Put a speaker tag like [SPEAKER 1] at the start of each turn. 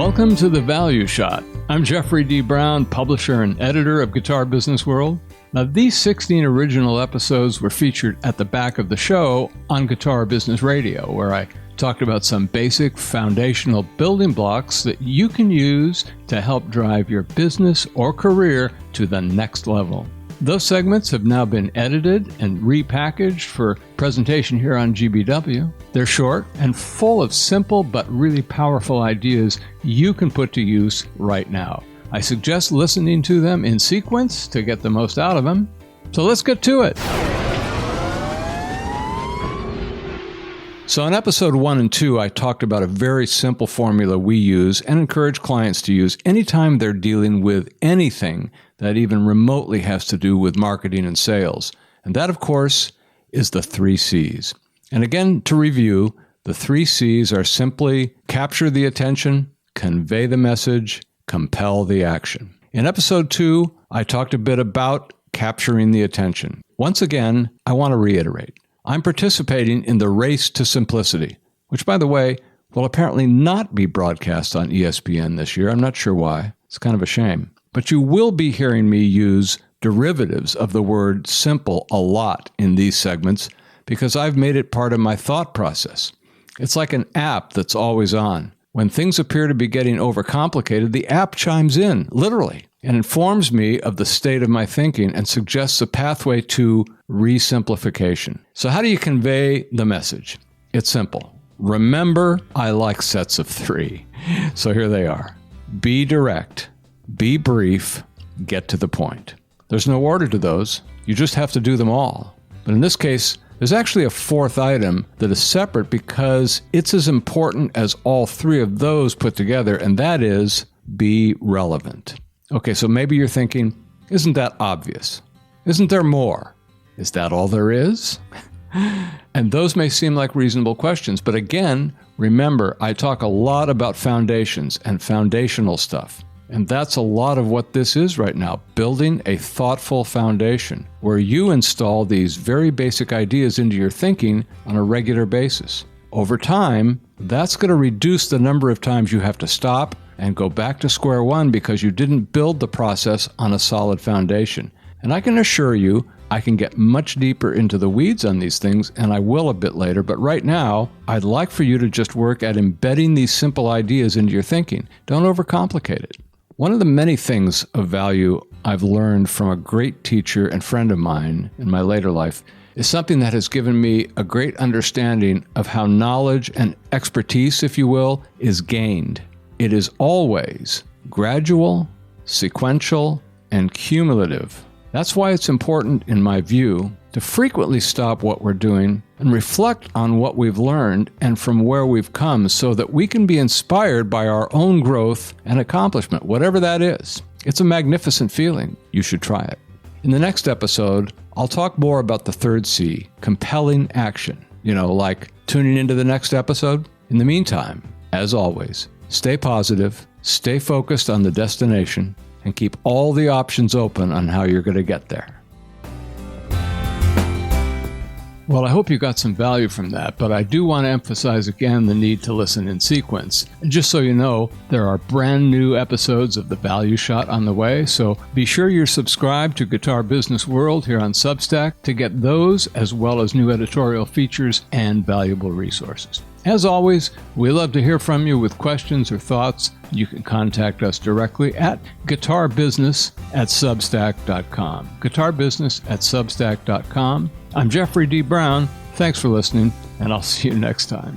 [SPEAKER 1] Welcome to The Value Shot. I'm Jeffrey D. Brown, publisher and editor of Guitar Business World. Now, these 16 original episodes were featured at the back of the show on Guitar Business Radio, where I talked about some basic foundational building blocks that you can use to help drive your business or career to the next level. Those segments have now been edited and repackaged for presentation here on GBW. They're short and full of simple but really powerful ideas you can put to use right now. I suggest listening to them in sequence to get the most out of them. So let's get to it. So in episode 1 and 2, I talked about a very simple formula we use and encourage clients to use anytime they're dealing with anything that even remotely has to do with marketing and sales. And that, of course, is the 3 C's. And again, to review, the 3 C's are simply capture the attention, convey the message, compel the action. In episode 2, I talked a bit about capturing the attention. Once again, I want to reiterate. I'm participating in the race to simplicity, which, by the way, will apparently not be broadcast on ESPN this year. I'm not sure why. It's kind of a shame. But you will be hearing me use derivatives of the word simple a lot in these segments because I've made it part of my thought process. It's like an app that's always on. When things appear to be getting overcomplicated, the app chimes in, literally, and informs me of the state of my thinking and suggests a pathway to re-simplification. So how do you convey the message? It's simple. Remember, I like sets of 3. So here they are. Be direct. Be brief, get to the point. There's no order to those. You just have to do them all. But in this case, there's actually a 4th item that is separate because it's as important as all 3 of those put together, and that is be relevant. Okay, so maybe you're thinking, isn't that obvious? Isn't there more? Is that all there is? And those may seem like reasonable questions, but again, remember, I talk a lot about foundations and foundational stuff. And that's a lot of what this is right now, building a thoughtful foundation where you install these very basic ideas into your thinking on a regular basis. Over time, that's going to reduce the number of times you have to stop and go back to square one because you didn't build the process on a solid foundation. And I can assure you, I can get much deeper into the weeds on these things, and I will a bit later, but right now, I'd like for you to just work at embedding these simple ideas into your thinking. Don't overcomplicate it. One of the many things of value I've learned from a great teacher and friend of mine in my later life is something that has given me a great understanding of how knowledge and expertise, if you will, is gained. It is always gradual, sequential, and cumulative. That's why it's important, in my view, to frequently stop what we're doing and reflect on what we've learned and from where we've come so that we can be inspired by our own growth and accomplishment, whatever that is. It's a magnificent feeling. You should try it. In the next episode, I'll talk more about the 3rd C, compelling action. Like tuning into the next episode. In the meantime, as always, stay positive, stay focused on the destination, and keep all the options open on how you're going to get there. Well, I hope you got some value from that, but I do want to emphasize again the need to listen in sequence. And just so you know, there are brand new episodes of The Value Shot on the way, so be sure you're subscribed to Guitar Business World here on Substack to get those as well as new editorial features and valuable resources. As always, we love to hear from you with questions or thoughts. You can contact us directly at guitarbusiness@substack.com. guitarbusiness@substack.com. I'm Jeffrey D. Brown. Thanks for listening, and I'll see you next time.